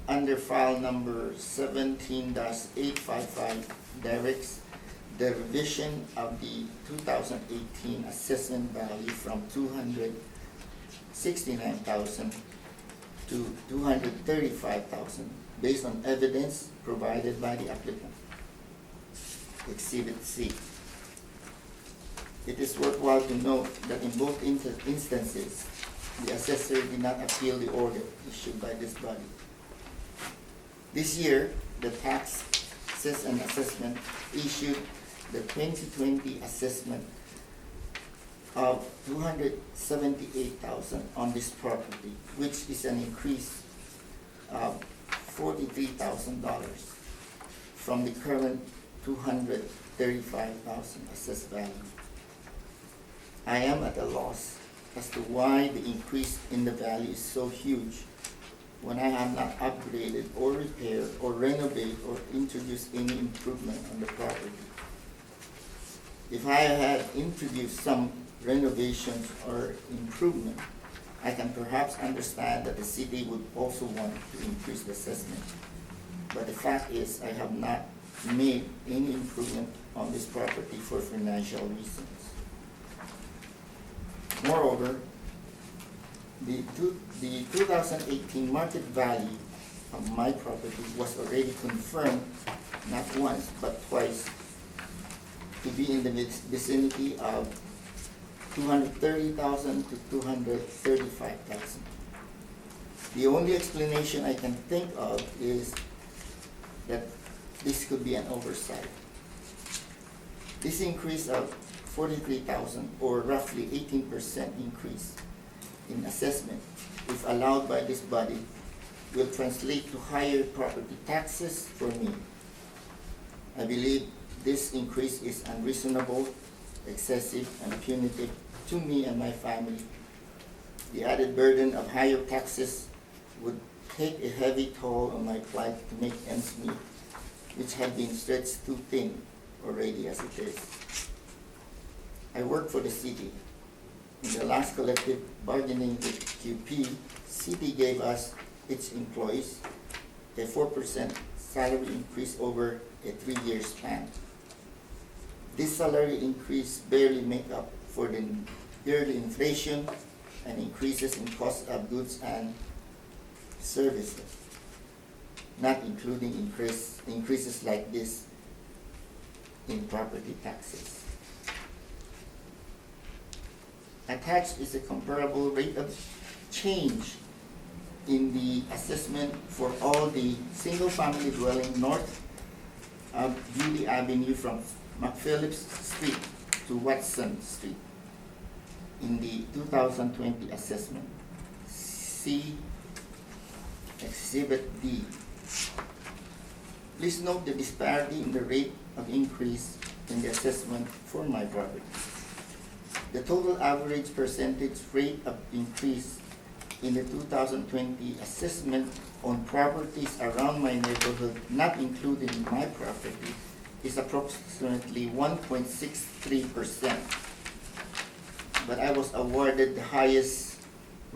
under file number 17-855 directs the revision of the 2018 assessment value from $269,000 to $235,000 based on evidence provided by the applicant. Exhibit C. It is worthwhile to note that in both instances, the assessor did not appeal the order issued by this body. This year, the Taxes and Assessment issued the 2020 assessment of $278,000 on this property, which is an increase of $43,000 from the current $235,000 assessed value. I am at a loss as to why the increase in the value is so huge when I have not upgraded or repaired or renovated or introduced any improvement on the property. if I had introduced some renovations or improvement, I can perhaps understand that the city would also want to increase the assessment. But the fact is, I have not made any improvement on this property for financial reasons. Moreover, the 2018 market value of my property was already confirmed not once but twice to be in the vicinity of $230,000 to $235,000. The only explanation I can think of is that this could be an oversight. This increase of $43,000, or roughly 18% increase in assessment, if allowed by this body, will translate to higher property taxes for me. I believe this increase is unreasonable, excessive, and punitive to me and my family. The added burden of higher taxes would take a heavy toll on my plight to make ends meet, which have been stretched too thin already as it is. I work for the city. In the last collective bargaining with QP, city gave us, its employees, a 4% salary increase over a 3-year span. This salary increase barely make up for the yearly inflation and increases in cost of goods and services, not including increases like this in property taxes. Attached is a comparable rate of change in the assessment for all the single-family dwelling north of Beauty Avenue from McPhillips Street to Watson Street in the 2020 assessment. See Exhibit D. Please note the disparity in the rate of increase in the assessment for my property. The total average percentage rate of increase in the 2020 assessment on properties around my neighborhood, not including my property, is approximately 1.63%. But I was awarded the highest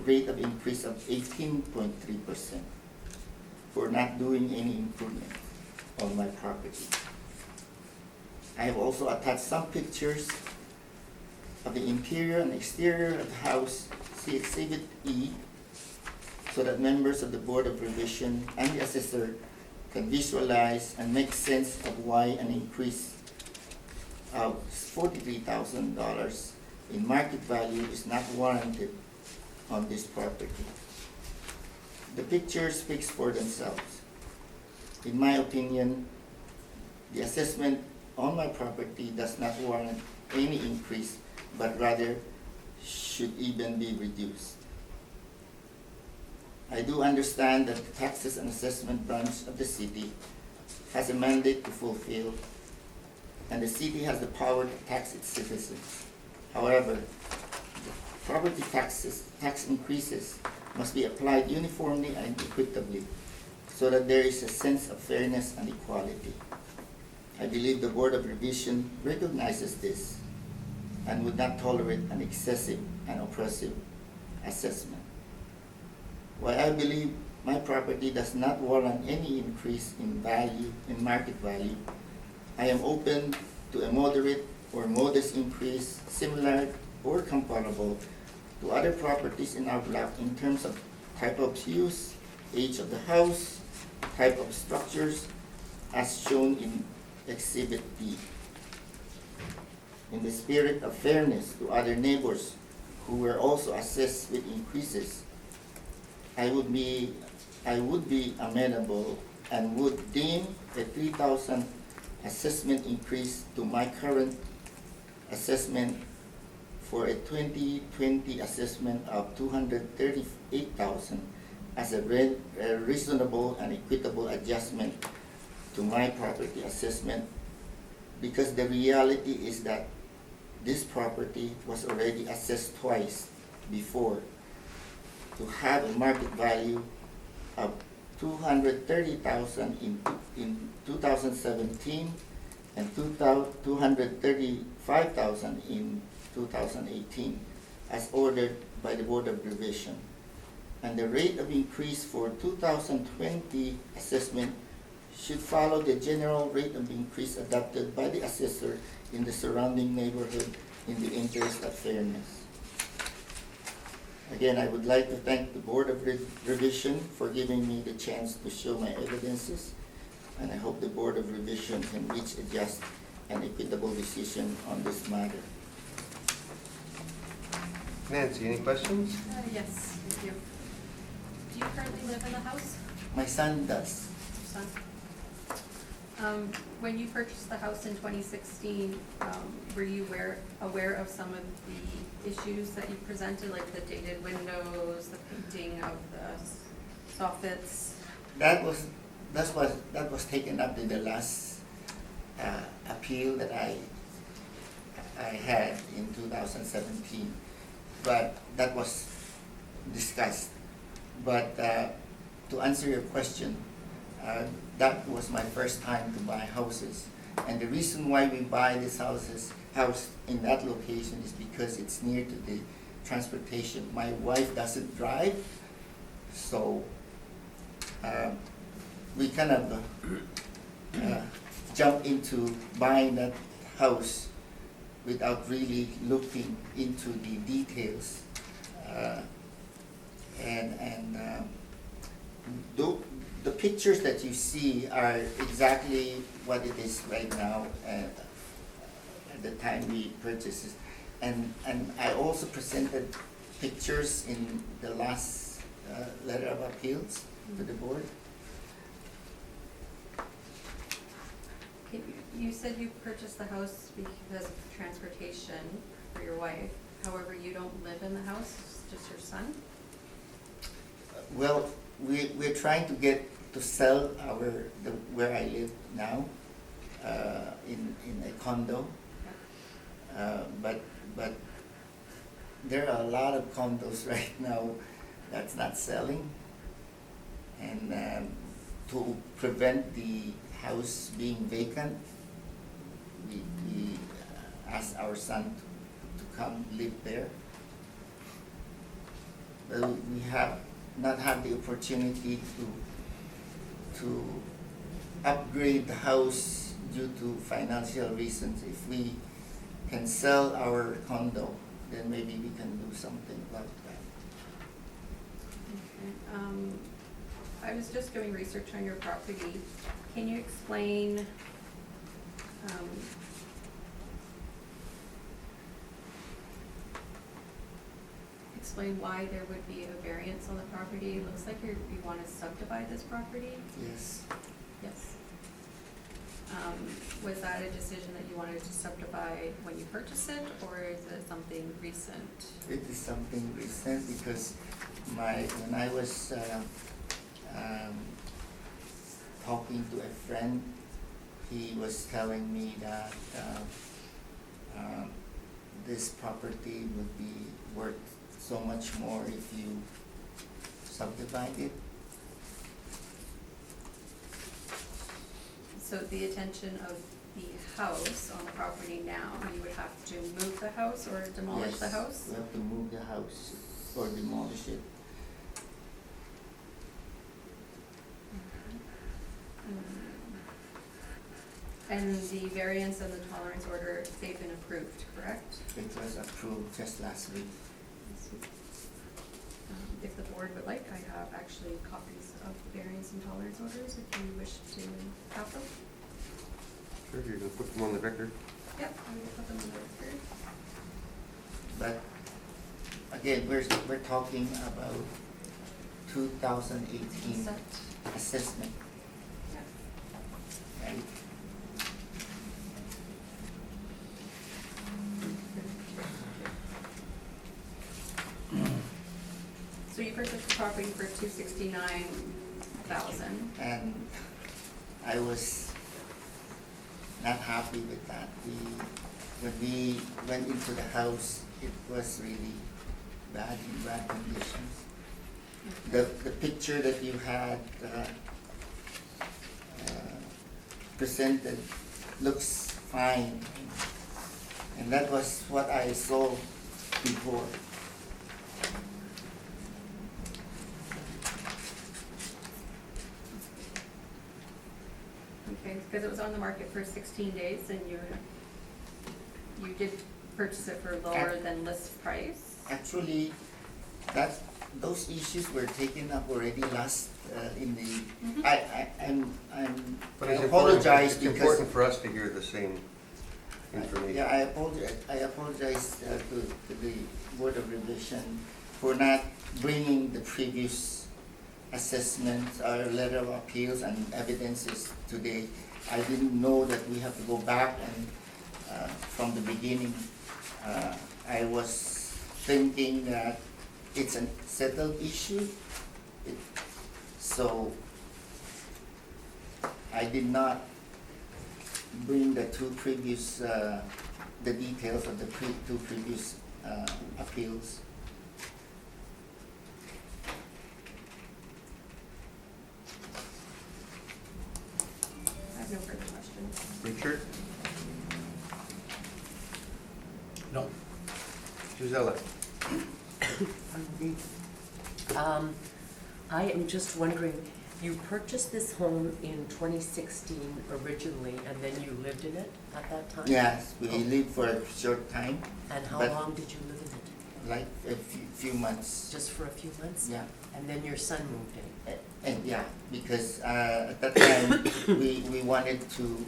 rate of increase of 18.3% for not doing any improvement on my property. I have also attached some pictures of the interior and exterior of the house, see Exhibit E, so that members of the Board of Revision and the assessor can visualize and make sense of why an increase of $43,000 in market value is not warranted on this property. The picture speaks for themselves. In my opinion, the assessment on my property does not warrant any increase, but rather should even be reduced. I do understand that the Taxes and Assessment Branch of the city has a mandate to fulfill, and the city has the power to tax its citizens. However, the property tax increases must be applied uniformly and equitably so that there is a sense of fairness and equality. I believe the Board of Revision recognizes this and would not tolerate an excessive and oppressive assessment. While I believe my property does not warrant any increase in value, in market value, I am open to a moderate or modest increase similar or comparable to other properties in our block in terms of type of use, age of the house, type of structures, as shown in Exhibit D. In the spirit of fairness to other neighbors who were also assessed with increases, I would be amenable and would deem a $3,000 assessment increase to my current assessment for a 2020 assessment of $238,000 as a reasonable and equitable adjustment to my property assessment, because the reality is that this property was already assessed twice before to have a market value of $230,000 in 2017 and 235,000 in 2018, as ordered by the Board of Revision. And the rate of increase for 2020 assessment should follow the general rate of increase adopted by the assessor in the surrounding neighborhood in the interest of fairness. Again, I would like to thank the Board of Revision for giving me the chance to show my evidences, and I hope the Board of Revision can reach a just and equitable decision on this matter. Nancy, any questions? Yes, thank you. Do you currently live in the house, My son does. son? When you purchased the house in 2016, were you aware of some of the issues that you presented, like the dated windows, the painting of the soffits? That was taken up in the last appeal that I had in 2017, but that was discussed. But to answer your question, that was my first time to buy houses, and the reason why we buy this house in that location is because it's near to the transportation. My wife doesn't drive, so we kind of jump into buying that house without really looking into the details. The pictures that you see are exactly what it is right now at the time we purchased it. And I also presented pictures in the last letter of appeals to the board. Okay, you said you purchased the house because of transportation for your wife. However, you don't live in the house, it's just your son? Well, we're trying to get to sell where I live now, in a condo. But there are a lot of condos right now that's not selling, and to prevent the house being vacant, we asked our son to come live there. But we have not had the opportunity to upgrade the house due to financial reasons. If we can sell our condo, then maybe we can do something about that. Okay. I was just doing research on your property. Can you explain why there would be a variance on the property? It looks like you want to subdivide this property? Yes. Yes. Was that a decision that you wanted to subdivide when you purchased it, or is it something recent? It is something recent because when I was talking to a friend, he was telling me that this property would be worth so much more if you subdivide it. So the intention of the house on the property now, you would have to move the house or demolish the house? Yes, we have to move the house or demolish it. And the variance and the tolerance order, they've been approved, correct? It was approved just last week. If the board would like, I have actually copies of the variance and tolerance orders if you wish to have them. Sure, you can put them on the record. Yep, I will put them on the record. But again, we're talking about 2018 Set. assessment, Yep. right? So you purchased the property for $269,000. And I was not happy with that. When we went into the house, it was really bad, in bad conditions. The picture that you had presented looks fine. And that was what I saw before. Okay, because it was on the market for 16 days and you did purchase it for lower than list price? Actually, those issues were taken up already last, in the, I But it's important, apologize it's because. important for us to hear the same information. Yeah, I apologize to the Board of Revision for not bringing the previous assessments or letter of appeals and evidences today. I didn't know that we have to go back and, from the beginning, I was thinking that it's a settled issue. So I did not bring the two previous, the details of the two previous appeals. I have no further questions. Richard? No, Gisela? I am just wondering, you purchased this home in 2016 originally, and then you lived in it at that time? Yes, we lived for a short time, And how but- long did you live in it? like a few months. Just for a few months? Yeah. And then your son moved in? And yeah, because at that time we wanted to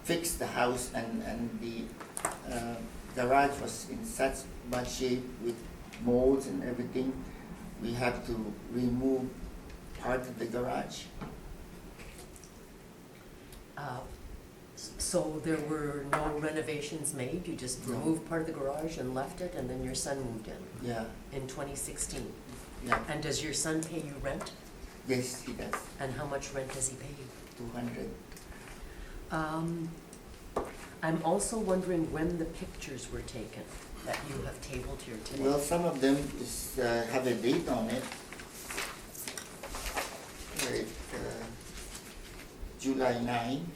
fix the house, and the garage was in such bad shape with molds and everything. We had to remove part of the garage. So there were no renovations made? You just No. removed part of the garage and left it, and then your son moved in Yeah, 2016? yeah. And does your son pay you rent? Yes, he does. And how much rent does he pay you? 200. I'm also wondering when the pictures were taken that you have tabled here today. Well, some of them is have a date on it. Like July 9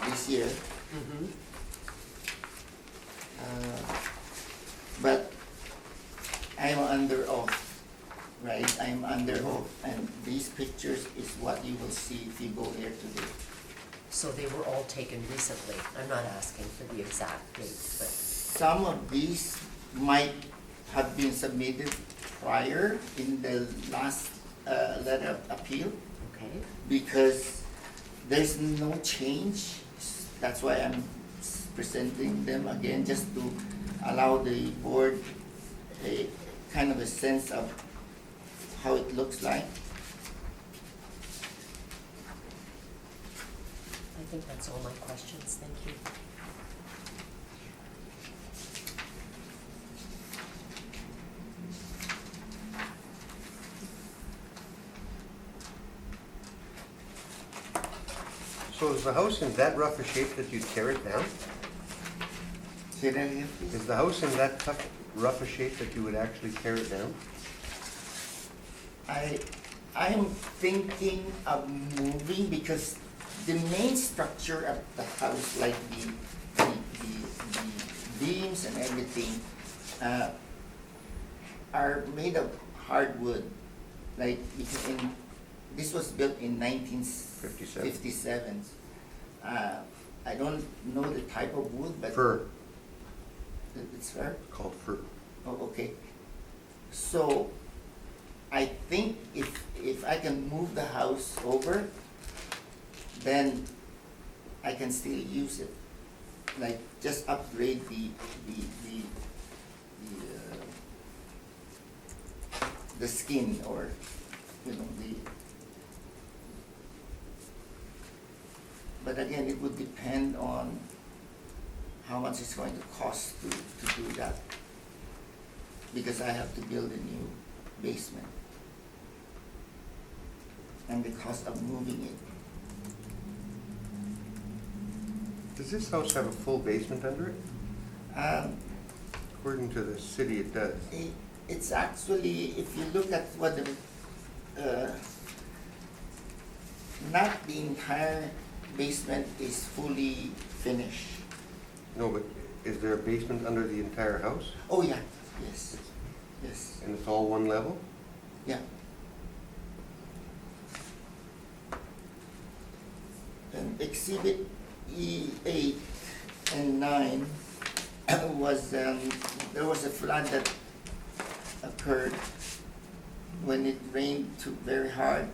this year. Mhm. But I'm under oath, right? I'm under oath, and these pictures is what you will see if you go there today. So they were all taken recently. I'm not asking for the exact date, but, Some of these might have been submitted prior in the last letter of appeal, okay? because there's no change. That's why I'm presenting them again, just to allow the board a kind of a sense of how it looks like. I think that's all my questions. Thank you. So is the house in that rough a shape that you'd tear it down? Say that again, please? Is the house in that rough a shape that you would actually tear it down? I'm thinking of moving because the main structure of the house, like the beams and everything, are made of hardwood. Like, this was built in 1957. I don't know the type of wood, but. Fir, It's fir? called fir. Oh, okay. So, I think if I can move the house over, then I can still use it. Like, just upgrade the skin, or, but again, it would depend on how much it's going to cost to do that. Because I have to build a new basement. And the cost of moving it. Does this house have a full basement under it? According to the city, it does. It's actually, if you look at what not the entire basement is fully finished. No, but is there a basement under the entire house? Oh, yeah, yes, yes, And it's all one level? yeah. And exhibit E8 and 9 was, there was a flood that occurred when it rained too very hard,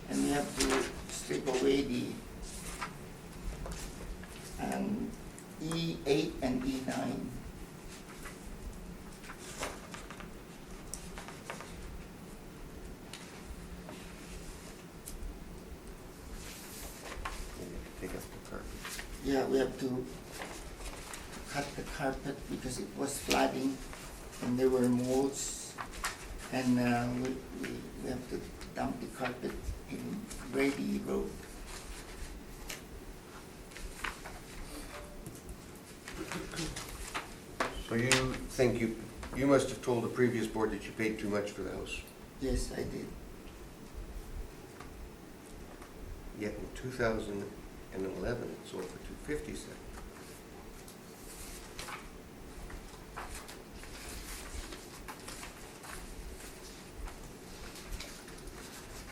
and we have to strip away the E8 and E9. Take up the carpet. Yeah, we have to cut the carpet because it was flooding and there were molds, and we have to dump the carpet in Brady Road. So you think you must have told the previous board that you paid too much for the house? Yes, I did. Yet in 2011, it sold for $250,000.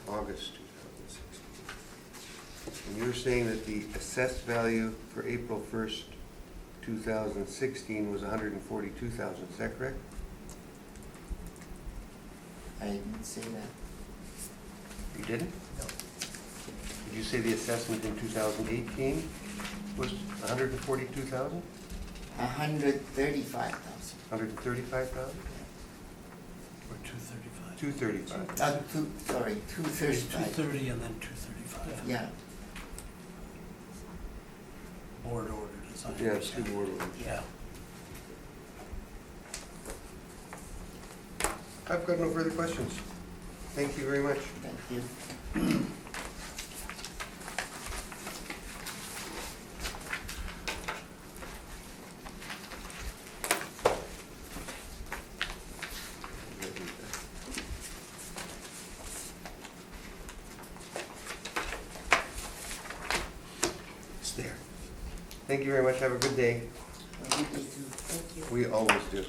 August 2016. And you're saying that the assessed value for April 1st, 2016 was $142,000, is that correct? I didn't say that. You didn't? No. Did you say the assessment in 2018 was $142,000? 135,000. 135,000? Or 235? 235. Sorry, 235. 230 and then 235. Yeah, Board ordered, as I Yeah, understand. two board orders. Yeah. I've got no further questions. Thank you very much. thank you. It's there. Thank you very much. Have a good day. Thank you. We always do.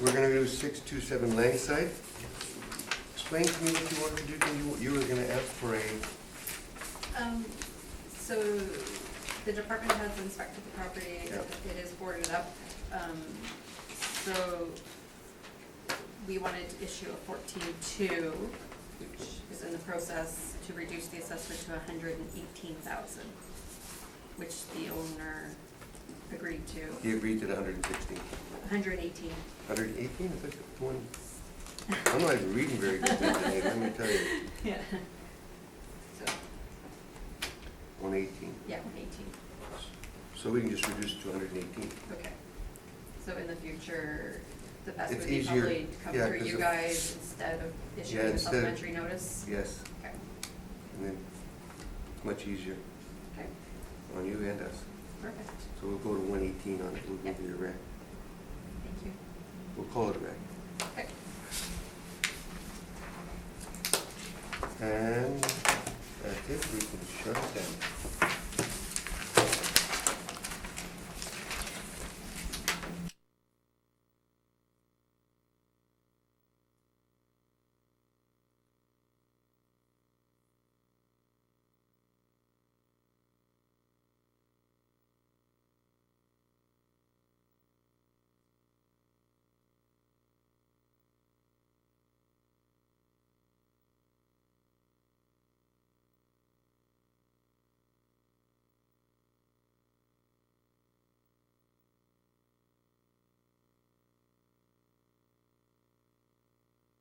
We're gonna do 627 Langside. Explain to me what you wanted to do. You were gonna ask for a, So the department has inspected the property, Yeah. it is boarded up. So we wanted to issue a 14-2, which is in the process to reduce the assessment to 118,000, which the owner agreed to. he agreed to the 116. 118. 118, I think it's one. I'm not even reading very good today, let me tell you. Yeah. So, 118. yeah, 118. So we can just reduce it to 118. Okay. So in the future, the best It's would be easier, probably to come yeah, through 'cause you of- guys instead of issuing a instead of- supplementary notice? Yes, Okay. and then much easier Okay, on you and us. perfect. So we'll go to 118 on it, we'll go to your rec. Thank you. We'll call it a rec. Okay. And that's it, we can shut it down.